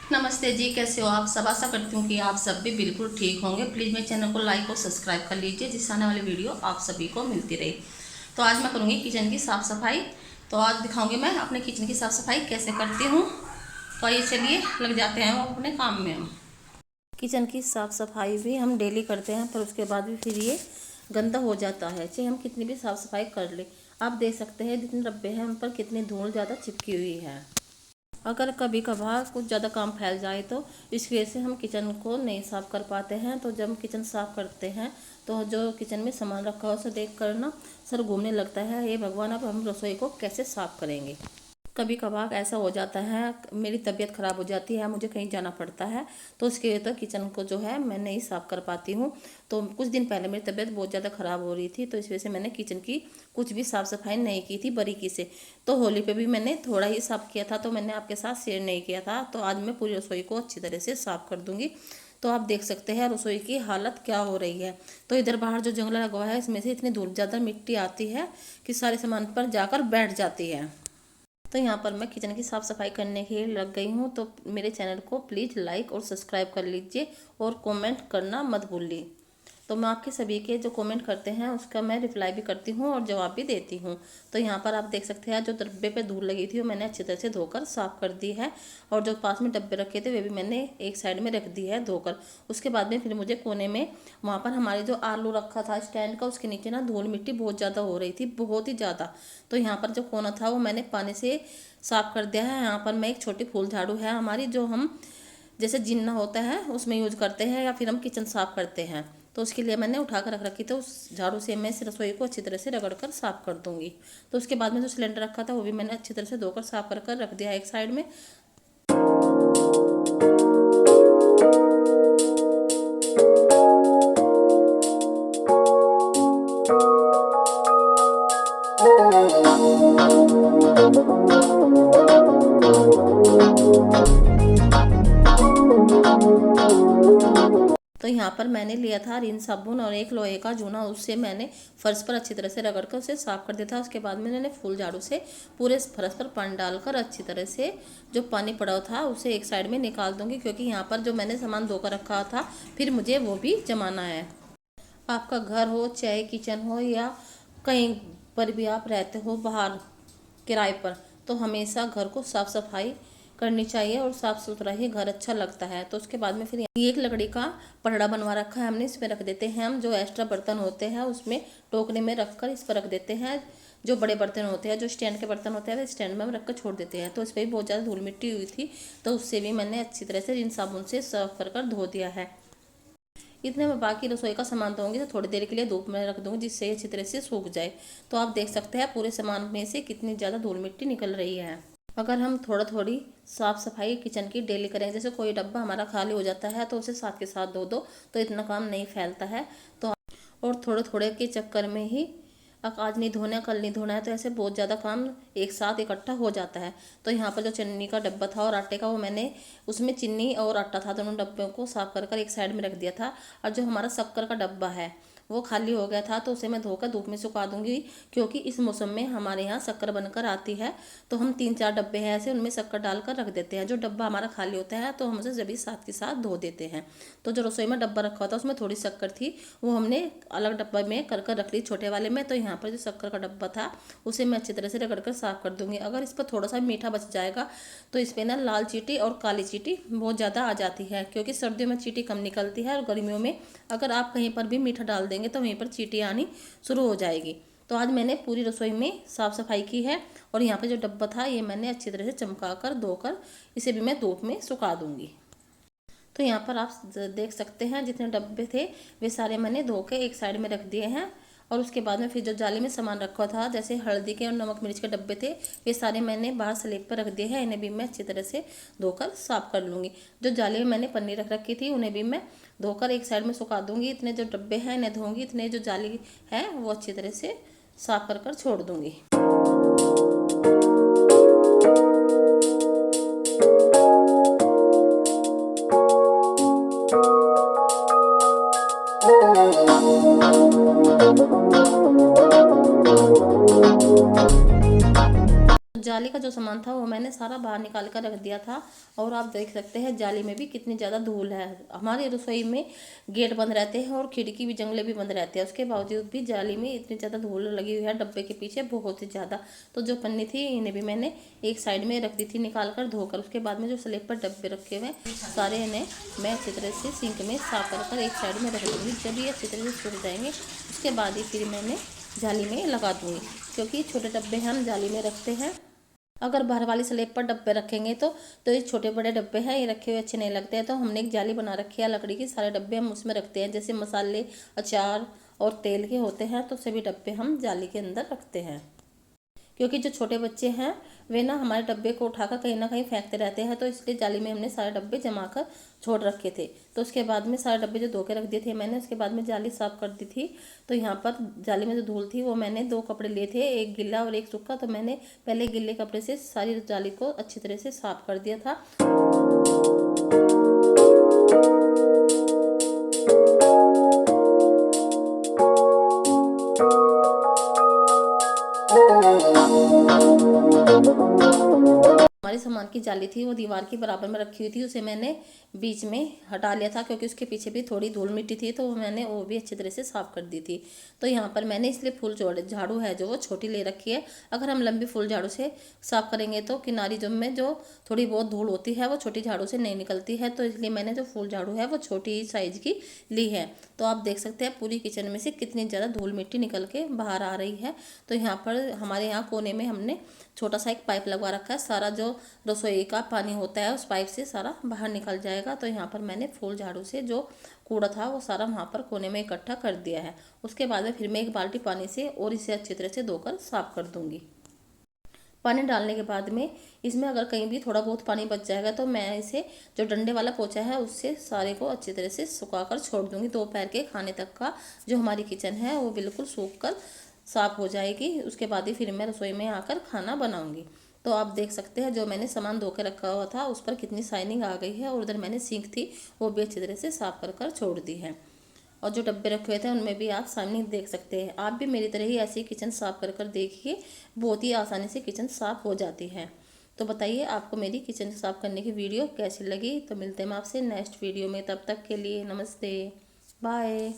नमस्ते जी, कैसे हो आप सब। आशा करती हूँ कि आप सब भी बिल्कुल ठीक होंगे। प्लीज़ मेरे चैनल को लाइक और सब्सक्राइब कर लीजिए, जिससे आने वाली वीडियो आप सभी को मिलती रहे। तो आज मैं करूँगी किचन की साफ़ सफाई। तो आज दिखाऊँगी मैं अपने किचन की साफ़ सफाई कैसे करती हूँ। तो आइए चलिए लग जाते हैं अपने काम में। हम किचन की साफ़ सफाई भी हम डेली करते हैं, पर उसके बाद भी फिर ये गंदा हो जाता है, चाहे हम कितनी भी साफ़ सफाई कर लें। आप देख सकते हैं जितने डब्बे हैं उन पर कितनी धूल ज़्यादा चिपकी हुई है। अगर कभी कभार कुछ ज़्यादा काम फैल जाए तो इस वजह से हम किचन को नहीं साफ़ कर पाते हैं। तो जब हम किचन साफ़ करते हैं तो जो किचन में सामान रखा हो उसे देख कर ना सर घूमने लगता है, ये भगवान अब हम रसोई को कैसे साफ़ करेंगे। कभी कभार ऐसा हो जाता है, मेरी तबीयत ख़राब हो जाती है, मुझे कहीं जाना पड़ता है, तो उसके लिए तो किचन को जो है मैं नहीं साफ़ कर पाती हूँ। तो कुछ दिन पहले मेरी तबीयत बहुत ज़्यादा ख़राब हो रही थी, तो इस वजह से मैंने किचन की कुछ भी साफ़ सफाई नहीं की थी बारीकी से। तो होली पे भी मैंने थोड़ा ही साफ़ किया था, तो मैंने आपके साथ शेयर नहीं किया था। तो आज मैं पूरी रसोई को अच्छी तरह से साफ़ कर दूँगी। तो आप देख सकते हैं रसोई की हालत क्या हो रही है। तो इधर बाहर जो जंगला लगा हुआ है इसमें से इतनी दूर ज़्यादा मिट्टी आती है कि सारे सामान पर जाकर बैठ जाती है। तो यहाँ पर मैं किचन की साफ़ सफाई करने के लिए लग गई हूँ। तो मेरे चैनल को प्लीज़ लाइक और सब्सक्राइब कर लीजिए और कमेंट करना मत भूलिए। तो मैं आपके सभी के जो कमेंट करते हैं उसका मैं रिप्लाई भी करती हूँ और जवाब भी देती हूँ। तो यहाँ पर आप देख सकते हैं जो डब्बे पे धूल लगी थी वो मैंने अच्छी तरह से धोकर साफ़ कर दी है। और जो पास में डब्बे रखे थे वे भी मैंने एक साइड में रख दी है धोकर। उसके बाद में फिर मुझे कोने में वहाँ पर हमारे जो आलू रखा था स्टैंड का, उसके नीचे ना धूल मिट्टी बहुत ज़्यादा हो रही थी, बहुत ही ज़्यादा। तो यहाँ पर जो कोना था वो मैंने पानी से साफ़ कर दिया है। यहाँ पर मैं एक छोटी फूल झाड़ू है हमारी, जो हम जैसे जिन्ना होता है उसमें यूज करते हैं या फिर हम किचन साफ़ करते हैं, तो उसके लिए मैंने उठा कर रख रखी। तो उस झाड़ू से मैं इस रसोई को अच्छी तरह से रगड़ कर साफ़ कर दूंगी। तो उसके बाद में जो सिलेंडर रखा था वो भी मैंने अच्छी तरह से धोकर साफ़ कर रख दिया एक साइड में। तो यहाँ पर मैंने लिया था रिन साबुन और एक लोहे का जूना, उससे मैंने फर्श पर अच्छी तरह से रगड़ कर उसे साफ़ कर दिया था। उसके बाद में मैंने फूल झाड़ू से पूरे फर्श पर पानी डालकर अच्छी तरह से जो पानी पड़ा था उसे एक साइड में निकाल दूंगी, क्योंकि यहाँ पर जो मैंने सामान धोकर रखा था फिर मुझे वो भी जमाना है। आपका घर हो चाहे किचन हो या कहीं पर भी आप रहते हो बाहर किराए पर, तो हमेशा घर को साफ सफाई करनी चाहिए और साफ सुथरा ही घर अच्छा लगता है। तो उसके बाद में फिर एक लकड़ी का पटड़ा बनवा रखा है हमने, इसमें रख देते हैं हम जो एक्स्ट्रा बर्तन होते हैं उसमें टोकरे में रख कर इस पर रख देते हैं। जो बड़े बर्तन होते हैं, जो स्टैंड के बर्तन होते हैं, वे स्टैंड में हम रख कर छोड़ देते हैं। तो इस पर भी बहुत ज़्यादा धूल मिट्टी हुई थी, तो उससे भी मैंने अच्छी तरह से रिन साबुन से साफ कर धो दिया है। इतने में बाकी रसोई का सामान धोऊंगी तो थोड़ी देर के लिए धूप में रख दूंगी, जिससे अच्छी तरह से सूख जाए। तो आप देख सकते हैं पूरे सामान में से कितनी ज़्यादा धूल मिट्टी निकल रही है। अगर हम थोड़ा थोड़ी साफ़ सफाई किचन की डेली करें, जैसे कोई डब्बा हमारा खाली हो जाता है तो उसे साथ के साथ धो दो, तो इतना काम नहीं फैलता है। तो और थोड़े थोड़े के चक्कर में ही आज नहीं धोना है कल नहीं धोना है, तो ऐसे बहुत ज़्यादा काम एक साथ इकट्ठा हो जाता है। तो यहाँ पर जो चीनी का डब्बा था और आटे का, वो मैंने उसमें चीनी और आटा था, दोनों डब्बों को साफ कर एक साइड में रख दिया था। और जो हमारा शक्कर का डब्बा है वो खाली हो गया था, तो उसे मैं धोकर धूप में सुखा दूंगी, क्योंकि इस मौसम में हमारे यहाँ शक्कर बनकर आती है। तो हम 3-4 डब्बे हैं ऐसे, उनमें शक्कर डालकर रख देते हैं। जो डब्बा हमारा खाली होता है तो हम उसे सभी साथ के साथ धो देते हैं। तो जो रसोई में डब्बा रखा था उसमें थोड़ी शक्कर थी, वो हमने अलग डब्बा में कर रख ली छोटे वाले में। तो यहाँ पर जो शक्कर का डब्बा था उसे मैं अच्छी तरह से रगड़ कर साफ कर दूंगी। अगर इस पर थोड़ा सा मीठा बच जाएगा तो इस पर ना लाल चींटी और काली चींटी बहुत ज़्यादा आ जाती है, क्योंकि सर्दियों में चींटी कम निकलती है और गर्मियों में अगर आप कहीं पर भी मीठा डाल देंगे तो वहीं पर चींटी आनी शुरू हो जाएगी। तो आज मैंने पूरी रसोई में साफ़ सफाई की है। और यहाँ पे जो डब्बा था ये मैंने अच्छी तरह से चमका कर धोकर इसे भी मैं धूप में सुखा दूंगी। तो यहाँ पर आप देख सकते हैं जितने डब्बे थे वे सारे मैंने धो के एक साइड में रख दिए हैं। और उसके बाद में फिर जो जाली में सामान रखा था, जैसे हल्दी के और नमक मिर्च के डब्बे थे, वे सारे मैंने बाहर स्लैब पर रख दिए हैं। इन्हें भी मैं अच्छी तरह से धोकर साफ कर लूँगी। जो जाली में मैंने पन्नी रख रखी थी उन्हें भी मैं धोकर एक साइड में सुखा दूँगी। इतने जो डब्बे हैं इन्हें धोऊँगी, इतने जो जाली है वो अच्छी तरह से साफ कर छोड़ दूँगी। जाली का जो सामान था वो मैंने सारा बाहर निकाल कर रख दिया था। और आप देख सकते हैं जाली में भी कितनी ज़्यादा धूल है। हमारी रसोई में गेट बंद रहते हैं और खिड़की भी जंगले भी बंद रहते हैं, उसके बावजूद भी जाली में इतनी ज़्यादा धूल लगी हुई है डब्बे के पीछे, बहुत ही ज़्यादा। तो जो पन्नी थी इन्हें भी मैंने एक साइड में रख दी थी निकाल कर धोकर। उसके बाद में जो स्लेब पर डब्बे रखे हुए सारे इन्हें मैं अच्छी तरह से सिंक में साफ कर एक साइड में रख दूँगी। जब ये अच्छी तरह से सूख जाएंगे उसके बाद ही फिर मैंने जाली में लगा दूँगी, क्योंकि छोटे डब्बे हम जाली में रखते हैं। अगर बाहर वाली स्लेब पर डब्बे रखेंगे तो ये छोटे बड़े डब्बे हैं, ये रखे हुए अच्छे नहीं लगते हैं। तो हमने एक जाली बना रखी है लकड़ी की, सारे डब्बे हम उसमें रखते हैं। जैसे मसाले, अचार और तेल के होते हैं तो सभी डब्बे हम जाली के अंदर रखते हैं। क्योंकि जो छोटे बच्चे हैं वे ना हमारे डब्बे को उठाकर कहीं ना कहीं फेंकते रहते हैं, तो इसलिए जाली में हमने सारे डब्बे जमा कर छोड़ रखे थे। तो उसके बाद में सारे डब्बे जो धो के रख दिए थे मैंने, उसके बाद में जाली साफ कर दी थी। तो यहाँ पर जाली में जो धूल थी वो मैंने 2 कपड़े लिए थे, एक गीला और एक सूखा। तो मैंने पहले गीले कपड़े से सारी जाली को अच्छी तरह से साफ कर दिया था। हमारे सामान की जाली थी वो दीवार के बराबर में रखी हुई थी, उसे मैंने बीच में हटा लिया था, क्योंकि उसके पीछे भी थोड़ी धूल मिट्टी थी, तो मैंने वो भी अच्छी तरह से साफ कर दी थी। तो यहाँ पर मैंने इसलिए फुल झाड़ू है जो वो छोटी ले रखी है। अगर हम लंबी फुल झाड़ू से साफ करेंगे तो किनारी जो में जो थोड़ी बहुत धूल होती है वो छोटी झाड़ू से नहीं निकलती है, तो इसलिए मैंने जो फुल झाड़ू है वो छोटी साइज की ली है। तो आप देख सकते हैं पूरी किचन में से कितनी ज़्यादा धूल मिट्टी निकल के बाहर आ रही है। तो यहाँ पर हमारे यहाँ कोने में हमने छोटा सा एक पाइप लगवा रखा है, सारा जो रसोई का पानी होता है उस पाइप से सारा बाहर निकल जाएगा। तो यहाँ पर मैंने फूल झाड़ू से जो कूड़ा था वो सारा वहाँ पर कोने में इकट्ठा कर दिया है। उसके बाद में फिर मैं एक बाल्टी पानी से और इसे अच्छी तरह से धोकर साफ कर दूँगी। पानी डालने के बाद में इसमें अगर कहीं भी थोड़ा बहुत पानी बच जाएगा तो मैं इसे जो डंडे वाला पोछा है उससे सारे को अच्छी तरह से सुखाकर छोड़ दूँगी। दोपहर के खाने तक का जो हमारी किचन है वो बिल्कुल सूख कर साफ हो जाएगी। उसके बाद ही फिर मैं रसोई में आकर खाना बनाऊंगी। तो आप देख सकते हैं जो मैंने सामान धो के रखा हुआ था उस पर कितनी शाइनिंग आ गई है, और उधर मैंने सिंक थी वो भी अच्छी तरह से साफ कर कर छोड़ दी है। और जो डब्बे रखे हुए थे उनमें भी आप शाइनिंग देख सकते हैं। आप भी मेरी तरह ही ऐसी किचन साफ कर कर देखिए, बहुत ही आसानी से किचन साफ हो जाती है। तो बताइए आपको मेरी किचन साफ करने की वीडियो कैसी लगी। तो मिलते हैं हम आपसे नेक्स्ट वीडियो में, तब तक के लिए नमस्ते, बाय।